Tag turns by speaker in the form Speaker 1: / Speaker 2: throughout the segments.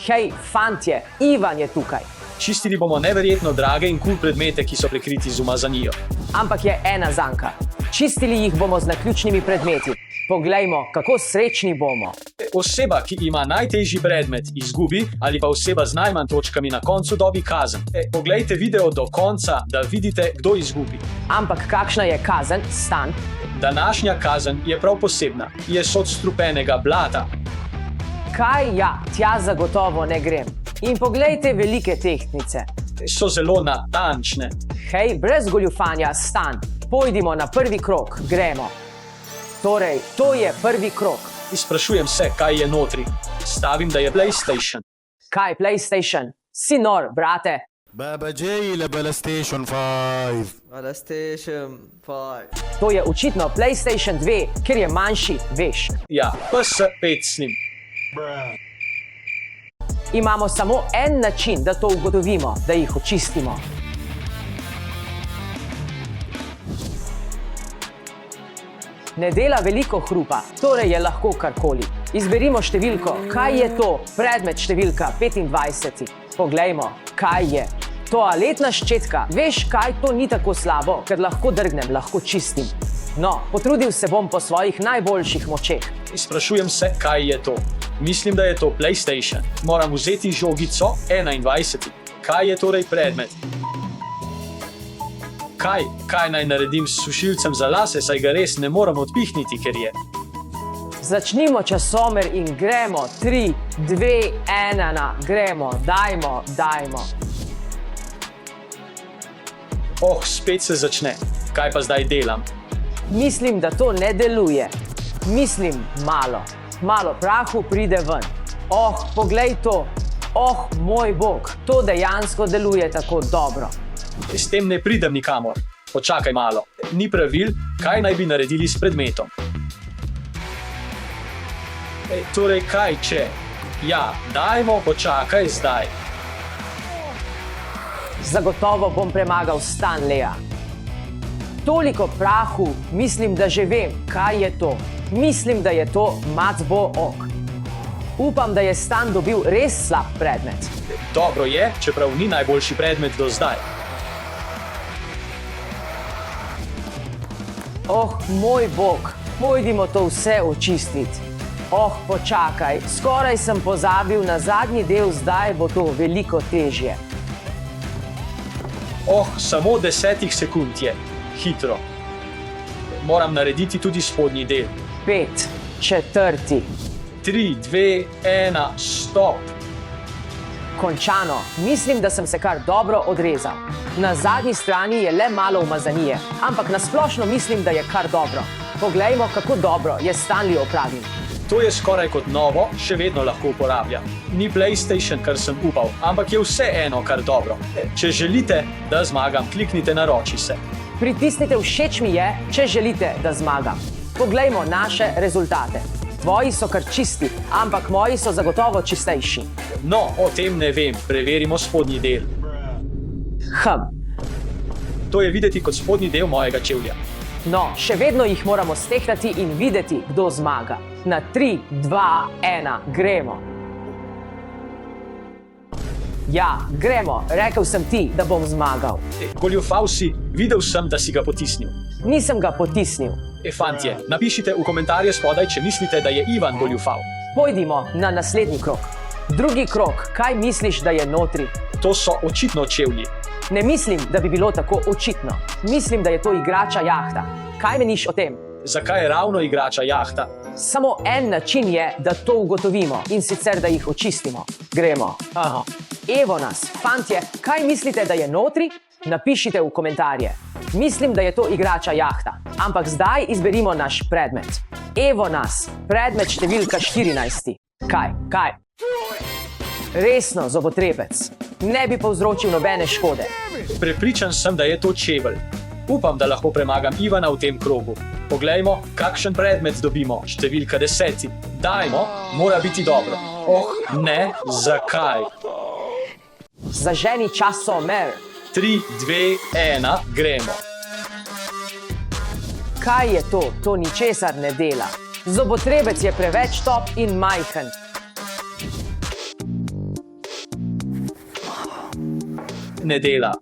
Speaker 1: Hej, fantje, Ivan je tukaj.
Speaker 2: Čistili bomo neverjetno drage in kul predmete, ki so prekriti z umazanijo.
Speaker 1: Ampak je ena zanka. Čistili jih bomo z naključnimi predmeti. Poglejmo, kako srečni bomo.
Speaker 2: Oseba, ki ima najtežji predmet, izgubi, ali pa oseba z najmanj točkami na koncu dobi kazen. Poglejte video do konca, da vidite, kdo izgubi.
Speaker 1: Ampak kakšna je kazen, Stan?
Speaker 2: Današnja kazen je prav posebna. Je od strupenega blata.
Speaker 1: Kaj ja, tja zagotovo ne grem. In poglejte velike tehtnice.
Speaker 2: So zelo natančne.
Speaker 1: Hej, brez goljufanja, Stan. Pojdimo na prvi krog, gremo. Torej, to je prvi krog.
Speaker 2: Sprašujem se, kaj je notri. Stavim, da je PlayStation.
Speaker 1: Kaj PlayStation? Si nor, brate.
Speaker 3: بابا جاي لبلا ستيشن 5.
Speaker 4: على ستيشن 5.
Speaker 1: To je očitno PlayStation 2, ker je manjši, veš.
Speaker 2: Ja, PS5 s njim.
Speaker 1: Imamo samo en način, da to ugotovimo, da jih očistimo. Ne dela veliko hrupa, torej je lahko karkoli. Izberimo številko. Kaj je to? Predmet številka 25. Poglejmo, kaj je. Toaletna ščetka. Veš kaj, to ni tako slabo, ker lahko drgnem, lahko čistim. No, potrudil se bom po svojih najboljših močeh.
Speaker 2: Sprašujem se, kaj je to. Mislim, da je to PlayStation. Moram vzeti žogico 21. Kaj je torej predmet? Kaj naj naredim s sušilcem za lase, saj ga res ne moram odpihniti, ker je.
Speaker 1: Začnimo časomer in gremo. 3, 2, 1, gremo. Dajmo.
Speaker 2: Spet se začne. Kaj pa zdaj delam?
Speaker 1: Mislim, da to ne deluje. Mislim, malo prahu pride ven. Poglej to. Moj bog, to dejansko deluje tako dobro.
Speaker 2: S tem ne pridem nikamor. Počakaj malo. Ni pravil, kaj naj bi naredili s predmetom. Torej, kaj če? Ja, dajmo, počakaj zdaj.
Speaker 1: Zagotovo bom premagal Stanleya. Toliko prahu, mislim, da že vem, kaj je to. Mislim, da je to Macbo ok. Upam, da je Stan dobil res slab predmet.
Speaker 2: Dobro je, čeprav ni najboljši predmet do zdaj.
Speaker 1: Moj bog, pojdimo to vse očistiti. Počakaj, skoraj sem pozabil na zadnji del, zdaj bo to veliko težje.
Speaker 2: Samo 10 sekund je. Hitro. Moram narediti tudi spodnji del.
Speaker 1: 5, 4.
Speaker 2: 3, 2, 1, stop.
Speaker 1: Končano. Mislim, da sem se kar dobro odrezal. Na zadnji strani je le malo umazanije, ampak nasplošno mislim, da je kar dobro. Poglejmo, kako dobro je Stanley opravil.
Speaker 2: To je skoraj kot novo, še vedno lahko uporabljam. Ni PlayStation, kar sem upal, ampak je vseeno kar dobro. Če želite, da zmagam, kliknite naroči se.
Speaker 1: Pritisnite všeč mi je, če želite, da zmagam. Poglejmo naše rezultate. Tvoji so kar čisti, ampak moji so zagotovo čistejši.
Speaker 2: No, o tem ne vem, preverimo spodnji del. To je videti kot spodnji del mojega čevlja.
Speaker 1: No, še vedno jih moramo stehtati in videti, kdo zmaga. Na 3, 2, 1, gremo. Ja, gremo, rekel sem ti, da bom zmagal.
Speaker 2: Goljufal si, videl sem, da si ga potisnil.
Speaker 1: Nisem ga potisnil.
Speaker 2: Fantje, napišite v komentarje spodaj, če mislite, da je Ivan goljufal.
Speaker 1: Pojdimo na naslednji krog. Drugi krog, kaj misliš, da je notri?
Speaker 2: To so očitno čevlji.
Speaker 1: Ne mislim, da bi bilo tako očitno. Mislim, da je to igrača jahta. Kaj meniš o tem?
Speaker 2: Zakaj je ravno igrača jahta?
Speaker 1: Samo en način je, da to ugotovimo, in sicer, da jih očistimo. Gremo. Evo nas, fantje, kaj mislite, da je notri? Napišite v komentarje. Mislim, da je to igrača jahta. Ampak zdaj izberimo naš predmet. Evo nas, predmet številka 14. Kaj? Resno, zobotrebec. Ne bi povzročil nobene škode.
Speaker 2: Prepričan sem, da je to čevelj. Upam, da lahko premagam Ivana v tem krogu. Poglejmo, kakšen predmet dobimo. Številka 10. Dajmo, mora biti dobro. Ne, zakaj?
Speaker 1: Zaženi časomer.
Speaker 2: 3, 2, 1, gremo.
Speaker 1: Kaj je to? To ničesar ne dela. Zobotrebec je preveč top in majhen.
Speaker 2: ne dela.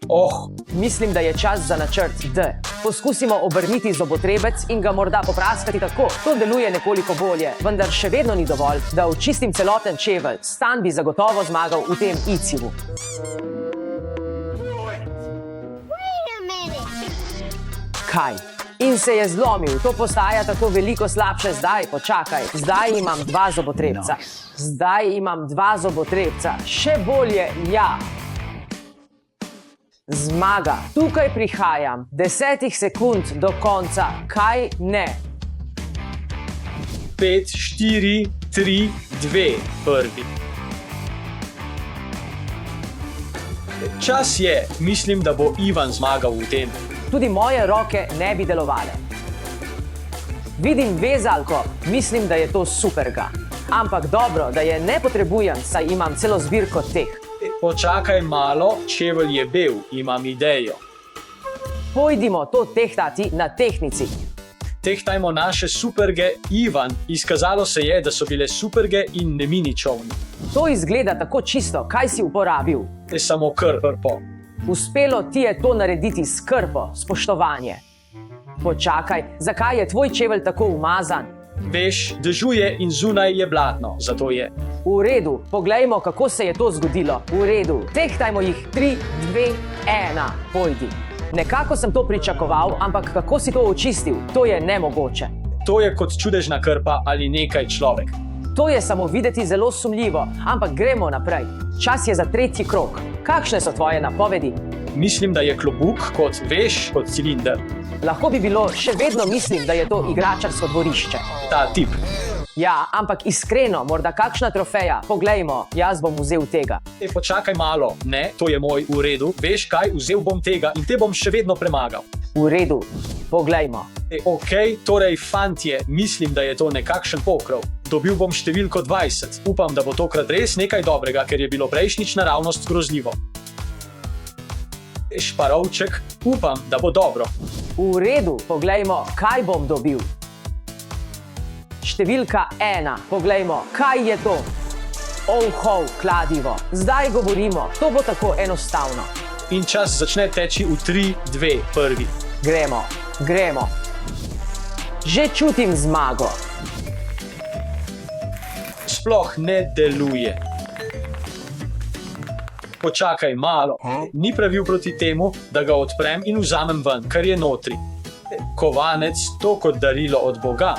Speaker 2: Oh,
Speaker 1: Mislim, da je čas za načrt D. Poskusimo obrniti zobotrebec in ga morda popraskati tako. To deluje nekoliko bolje, vendar še vedno ni dovolj, da očistim celoten čevelj. Stan bi zagotovo zmagal v tem icivu. Kaj? In se je zlomil, to postaja tako veliko slabše. Zdaj, počakaj, zdaj imam 2 zobotrebca. Zdaj imam 2 zobotrebca. Še bolje, ja. Zmaga. Tukaj prihajam. 10 sekund do konca. Kaj ne?
Speaker 2: 5, 4, 3, 2, prvi. Čas je, mislim, da bo Ivan zmagal v tem.
Speaker 1: Tudi moje roke ne bi delovale. Vidim vezalko, mislim, da je to superga. Ampak dobro, da je ne potrebujem, saj imam celo zbirko teh.
Speaker 2: Počakaj malo, čevelj je bel, imam idejo.
Speaker 1: Pojdimo to tehtati na tehnici.
Speaker 2: Tehtajmo naše superge, Ivan. Izkazalo se je, da so bile superge in ne mini čovni.
Speaker 1: To izgleda tako čisto, kaj si uporabil?
Speaker 2: Samo krpo.
Speaker 1: Uspelo ti je to narediti s krpo, spoštovanje. Počakaj, zakaj je tvoj čevelj tako umazan?
Speaker 2: Veš, dežuje in zunaj je blatno, zato je.
Speaker 1: V redu, poglejmo, kako se je to zgodilo. V redu, tehtajmo jih 3, 2, 1, pojdi. Nekako sem to pričakoval, ampak kako si to očistil? To je nemogoče.
Speaker 2: To je kot čudežna krpa ali nekaj človek.
Speaker 1: To je samo videti zelo sumljivo, ampak gremo naprej. Čas je za 3. krog. Kakšne so tvoje napovedi?
Speaker 2: Mislim, da je klobuk, kot veš, kot cilinder.
Speaker 1: Lahko bi bilo, še vedno mislim, da je to igračarsko dvorišče.
Speaker 2: Ta tip.
Speaker 1: Ja, ampak iskreno, morda kakšna trofeja. Poglejmo, jaz bom vzel tega.
Speaker 2: Počakaj malo, ne, to je moj, v redu. Veš kaj, vzel bom tega in te bom še vedno premagal.
Speaker 1: V redu, poglejmo.
Speaker 2: Ok, torej fantje, mislim, da je to nekakšen pokrov. Dobil bom številko 20. Upam, da bo tokrat res nekaj dobrega, ker je bilo prejšnjič naravnost grozljivo. Šparovček, upam, da bo dobro.
Speaker 1: V redu, poglejmo, kaj bom dobil. Številka 1, poglejmo, kaj je to? Oh, kladivo. Zdaj govorimo, to bo tako enostavno.
Speaker 2: In čas začne teči v 3, 2, prvi.
Speaker 1: Gremo, gremo. Že čutim zmago.
Speaker 2: Sploh ne deluje. Počakaj malo. Ni pravil proti temu, da ga odprem in vzamem ven, kar je notri. Kovanec, to kot darilo od Boga.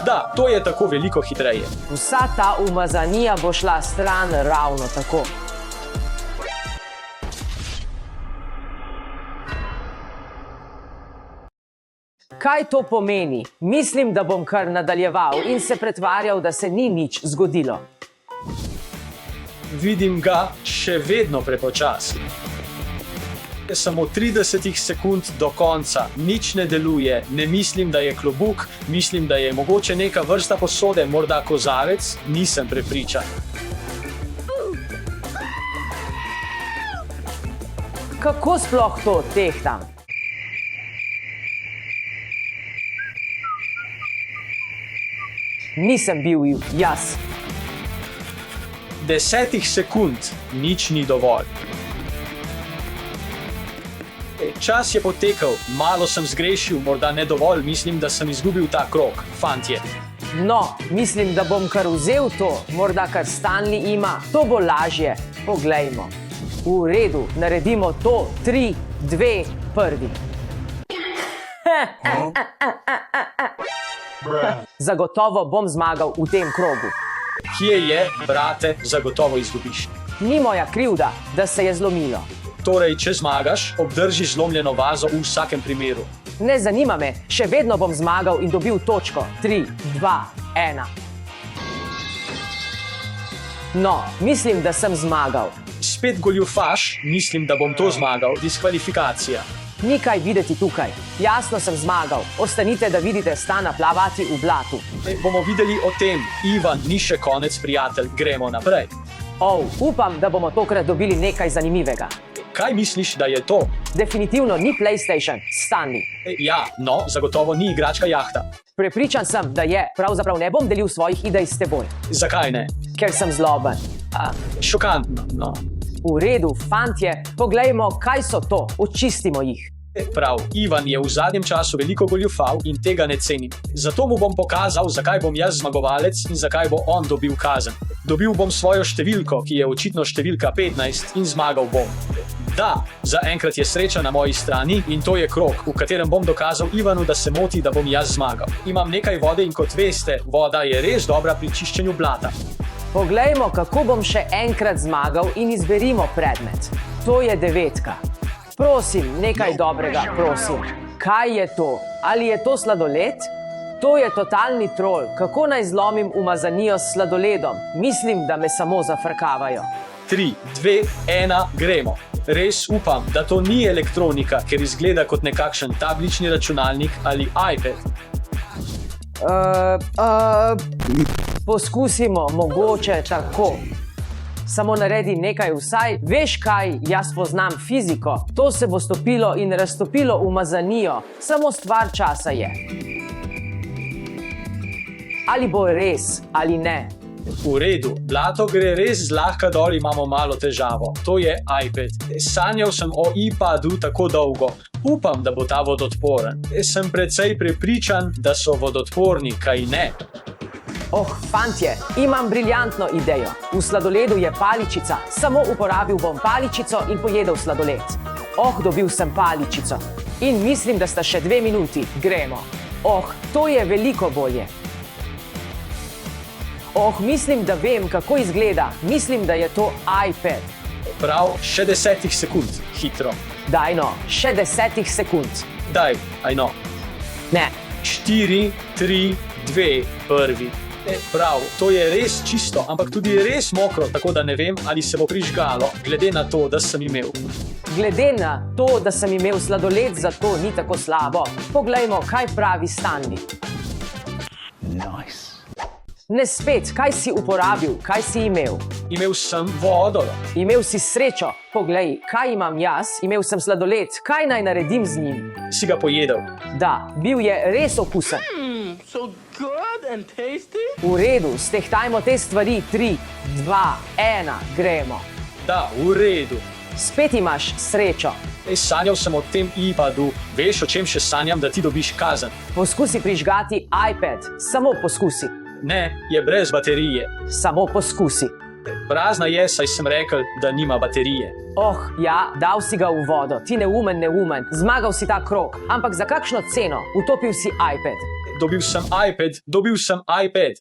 Speaker 2: Da, to je tako veliko hitreje.
Speaker 1: Vsa ta umazanija bo šla stran ravno tako. Kaj to pomeni? Mislim, da bom kar nadaljeval in se pretvarjal, da se ni nič zgodilo.
Speaker 2: Vidim ga še vedno prepočasi. Samo 30 sekund do konca, nič ne deluje, ne mislim, da je klobuk, mislim, da je mogoče neka vrsta posode, morda kozarec, nisem prepričan.
Speaker 1: Kako sploh to tehtam? Nisem bil jaz.
Speaker 2: 10 sekund, nič ni dovolj. Čas je potekel, malo sem zgrešil, morda ne dovolj, mislim, da sem izgubil ta krog, fantje.
Speaker 1: No, mislim, da bom kar vzel to, morda kar Stanley ima, to bo lažje. Poglejmo. V redu, naredimo to 3, 2, prvi. Zagotovo bom zmagal v tem krogu.
Speaker 2: Kje je, brate, zagotovo izgubiš.
Speaker 1: Ni moja krivda, da se je zlomilo.
Speaker 2: Torej, če zmagaš, obdrži zlomljeno vazo v vsakem primeru.
Speaker 1: Ne zanima me, še vedno bom zmagal in dobil točko. 3, 2, 1. No, mislim, da sem zmagal.
Speaker 2: Spet goljufaš, mislim, da bom to zmagal, diskvalifikacija.
Speaker 1: Ni kaj videti tukaj. Jasno sem zmagal. Ostanite, da vidite Stana plavati v blatu.
Speaker 2: Bomo videli o tem. Ivan, ni še konec, prijatelj, gremo naprej.
Speaker 1: Upam, da bomo tokrat dobili nekaj zanimivega.
Speaker 2: Kaj misliš, da je to?
Speaker 1: Definitivno ni PlayStation, Stanley.
Speaker 2: Ja, no, zagotovo ni igračka jahta.
Speaker 1: Prepričan sem, da je. Pravzaprav ne bom delil svojih idej s teboj.
Speaker 2: Zakaj ne?
Speaker 1: Ker sem zloben.
Speaker 2: Šokantno, no.
Speaker 1: V redu, fantje, poglejmo, kaj so to, očistimo jih.
Speaker 2: Prav, Ivan je v zadnjem času veliko goljufal in tega ne cenim. Zato mu bom pokazal, zakaj bom jaz zmagovalec in zakaj bo on dobil kazen. Dobil bom svojo številko, ki je očitno številka 15 in zmagal bom. Da, zaenkrat je sreča na moji strani in to je krog, v katerem bom dokazal Ivanu, da se moti, da bom jaz zmagal. Imam nekaj vode in kot veste, voda je res dobra pri čiščenju blata.
Speaker 1: Poglejmo, kako bom še enkrat zmagal in izberimo predmet. To je 9. Prosim, nekaj dobrega, prosim. Kaj je to? Ali je to sladoled? To je totalni trol. Kako naj zlomim umazanijo s sladoledom? Mislim, da me samo zafrkavajo.
Speaker 2: 3, 2, 1, gremo. Res upam, da to ni elektronika, ker izgleda kot nekakšen tablični računalnik ali iPad.
Speaker 1: Poskusimo, mogoče tako. Samo naredi nekaj vsaj. Veš kaj, jaz poznam fiziko. To se bo stopilo in raztopilo umazanijo. Samo stvar časa je. Ali bo res, ali ne.
Speaker 2: V redu, blato gre res zlahka dol, imamo malo težavo. To je iPad. Sanjal sem o iPadu tako dolgo. Upam, da bo ta vodotporen. Sem precej prepričan, da so vodotporni, kaj ne.
Speaker 1: Oh, fantje, imam briljantno idejo. V sladoledu je paličica. Samo uporabil bom paličico in pojedel sladoled. Oh, dobil sem paličico. In mislim, da sta še 2 minuti. Gremo. Oh, to je veliko bolje. Oh, mislim, da vem, kako izgleda. Mislim, da je to iPad.
Speaker 2: Prav, še 10 sekund. Hitro.
Speaker 1: Daj no, še 10 sekund.
Speaker 2: Daj, ajno.
Speaker 1: Ne.
Speaker 2: 4, 3, 2, 1. Prav, to je res čisto, ampak tudi res mokro, tako da ne vem, ali se bo prižgalo, glede na to, da sem imel.
Speaker 1: Glede na to, da sem imel sladoled, zato ni tako slabo. Poglejmo, kaj pravi Stanley. Ne spet, kaj si uporabil, kaj si imel?
Speaker 2: Imel sem vodo.
Speaker 1: Imel si srečo. Poglej, kaj imam jaz? Imel sem sladoled. Kaj naj naredim z njim?
Speaker 2: Si ga pojedel.
Speaker 1: Da, bil je res okusen.
Speaker 5: So good and tasty.
Speaker 1: V redu, stehtajmo te stvari. 3, 2, 1, gremo.
Speaker 2: Da, v redu.
Speaker 1: Spet imaš srečo.
Speaker 2: Sanjal sem o tem iPadu. Veš, o čem še sanjam, da ti dobiš kazen?
Speaker 1: Poskusi prižgati iPad. Samo poskusi.
Speaker 2: Ne, je brez baterije.
Speaker 1: Samo poskusi.
Speaker 2: Prazna je, saj sem rekel, da nima baterije.
Speaker 1: Oh, ja, dal si ga v vodo. Ti neumen. Zmagal si ta krog. Ampak za kakšno ceno? Utopil si iPad.
Speaker 2: Dobil sem iPad.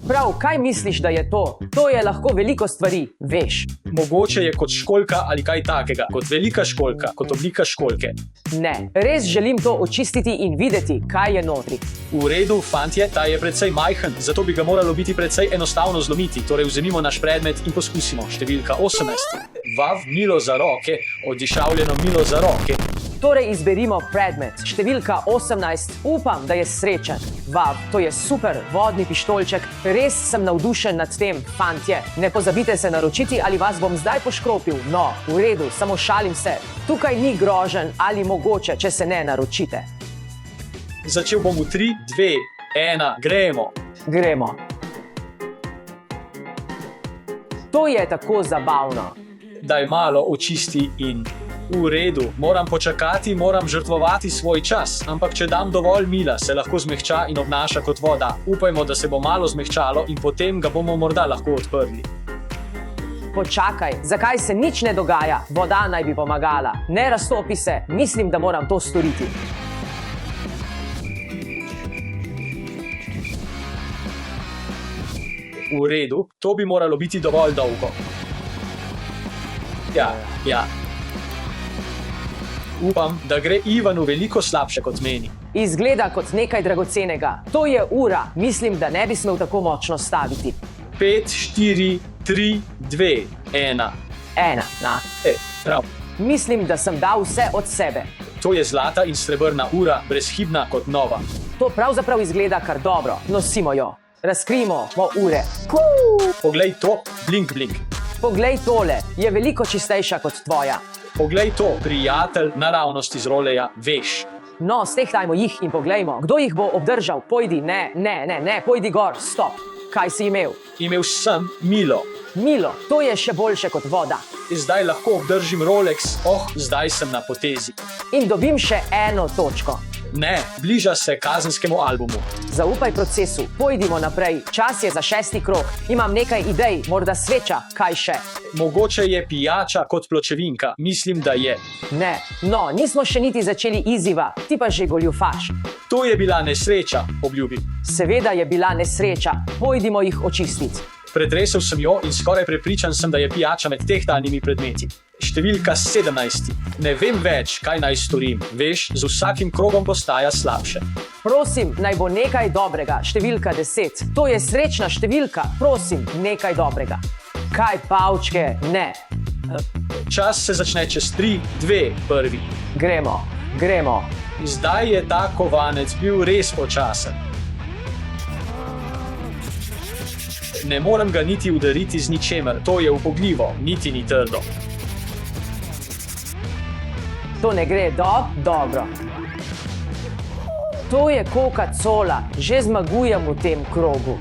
Speaker 1: Prav, kaj misliš, da je to? To je lahko veliko stvari, veš.
Speaker 2: Mogoče je kot školjka ali kaj takega, kot velika školjka, kot oblika školjke.
Speaker 1: Ne, res želim to očistiti in videti, kaj je notri.
Speaker 2: V redu, fantje, ta je precej majhen, zato bi ga moralo biti precej enostavno zlomiti. Torej vzemimo naš predmet in poskusimo. Številka 18. Vav, milo za roke, odišavljeno milo za roke.
Speaker 1: Torej izberimo predmet. Številka 18. Upam, da je srečen. Vav, to je super, vodni pištolček. Res sem navdušen nad tem, fantje. Ne pozabite se naročiti ali vas bom zdaj poškropil. No, v redu, samo šalim se. Tukaj ni groženj ali mogoče, če se ne naročite.
Speaker 2: Začel bom v 3, 2, 1, gremo.
Speaker 1: Gremo. To je tako zabavno.
Speaker 2: Daj malo očisti in... V redu, moram počakati, moram žrtvovati svoj čas, ampak če dam dovolj mila, se lahko zmehča in obnaša kot voda. Upajmo, da se bo malo zmehčalo in potem ga bomo morda lahko odprli.
Speaker 1: Počakaj, zakaj se nič ne dogaja? Voda naj bi pomagala. Ne raztopi se, mislim, da moram to storiti.
Speaker 2: V redu, to bi moralo biti dovolj dolgo. Ja. Upam, da gre Ivanu veliko slabše kot meni.
Speaker 1: Izgleda kot nekaj dragocenega. To je ura. Mislim, da ne bi smel tako močno staviti.
Speaker 2: 5, 4, 3, 2, 1. Prav.
Speaker 1: Mislim, da sem dal vse od sebe.
Speaker 2: To je zlata in srebrna ura, brezhibna kot nova.
Speaker 1: To pravzaprav izgleda kar dobro. Nosimo jo. Razkrijmo ure.
Speaker 2: Poglej to, blink.
Speaker 1: Poglej tole, je veliko čistejša kot tvoja.
Speaker 2: Poglej to, prijatelj, naravnost iz roleja, veš.
Speaker 1: No, stehtajmo jih in poglejmo, kdo jih bo obdržal. Pojdi, ne, pojdi gor, stop. Kaj si imel?
Speaker 2: Imel sem milo.
Speaker 1: Milo, to je še boljše kot voda.
Speaker 2: Zdaj lahko obdržim Rolex, zdaj sem na potezi.
Speaker 1: In dobim še 1 točko.
Speaker 2: Ne, bliža se kazenskemu albumu.
Speaker 1: Zaupaj procesu, pojdimo naprej, čas je za 6. krog. Imam nekaj idej, morda sveča, kaj še?
Speaker 2: Mogoče je pijača kot pločevinka, mislim, da je.
Speaker 1: Ne, no, nismo še niti začeli izziva, ti pa že goljufaš.
Speaker 2: To je bila nesreča, obljubim.
Speaker 1: Seveda je bila nesreča, pojdimo jih očistiti.
Speaker 2: Pretresel sem jo in skoraj prepričan sem, da je pijača med tehtalnimi predmeti. Številka 17. Ne vem več, kaj naj storim. Veš, z vsakim krogom postaja slabše.
Speaker 1: Prosim, naj bo nekaj dobrega, številka 10. To je srečna številka, prosim, nekaj dobrega. Kaj pavčke, ne.
Speaker 2: Čas se začne čez 3, 2, 1.
Speaker 1: Gremo, gremo.
Speaker 2: Zdaj je ta kovanec bil res počasen. Ne morem ga niti udariti z ničemer, to je upogljivo, niti ni trdo.
Speaker 1: To ne gre dobro. To je Coca-Cola, že zmagujem v tem krogu.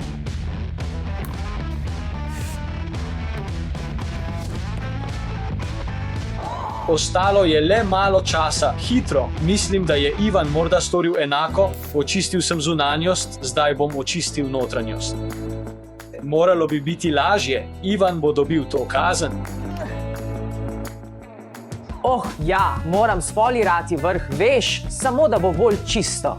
Speaker 2: Ostalo je le malo časa, hitro. Mislim, da je Ivan morda storil enako, očistil sem zunanjost, zdaj bom očistil notranjost. Moralo bi biti lažje, Ivan bo dobil to kazen.
Speaker 1: Ja, moram spolirati vrh, veš, samo da bo bolj čisto.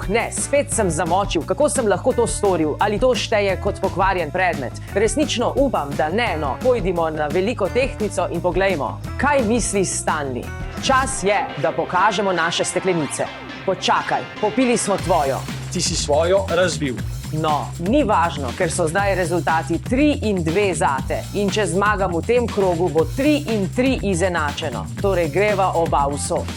Speaker 1: Ne, spet sem zamočil, kako sem lahko to storil, ali to šteje kot pokvarjen predmet. Resnično upam, da ne, no, pojdimo na veliko tehtnico in poglejmo. Kaj misli Stanley? Čas je, da pokažemo naše steklenice. Počakaj, popili smo tvojo.
Speaker 2: Ti si svojo razbil.
Speaker 1: No, ni važno, ker so zdaj rezultati 3 in 2 zate. In če zmagam v tem krogu, bo 3 in 3 izenačeno. Torej greva oba v sod.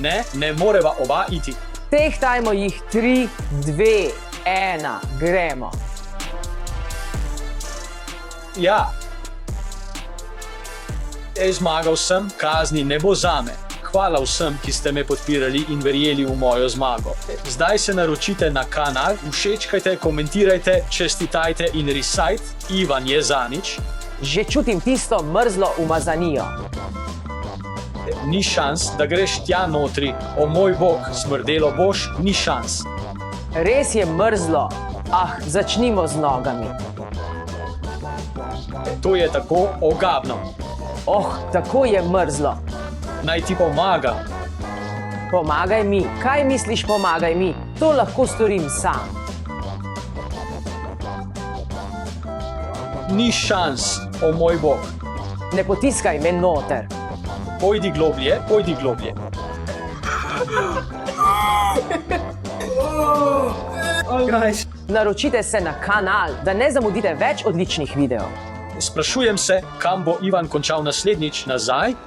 Speaker 2: Ne, ne moreva oba iti.
Speaker 1: Tehtajmo jih 3, 2, 1. Gremo.
Speaker 2: Ja. Zmagal sem, kazni ne bo zame. Hvala vsem, ki ste me podpirali in verjeli v mojo zmago. Zdaj se naročite na kanal, všečkajte, komentirajte, čestitajte in risajte. Ivan je zanič.
Speaker 1: Že čutim tisto mrzlo umazanijo.
Speaker 2: Ni šans, da greš tja notri. O moj bog, smrdelo boš, ni šans.
Speaker 1: Res je mrzlo. Začnimo z nogami.
Speaker 2: To je tako ogabno.
Speaker 1: Tako je mrzlo.
Speaker 2: Naj ti pomagam.
Speaker 1: Pomagaj mi. Kaj misliš, pomagaj mi? To lahko storim sam.
Speaker 2: Ni šans, o moj bog.
Speaker 1: Ne potiskaj me noter.
Speaker 2: Pojdi globlje, pojdi globlje.
Speaker 1: Naročite se na kanal, da ne zamudite več odličnih videov.
Speaker 2: Sprašujem se, kam bo Ivan končal naslednjič, nazaj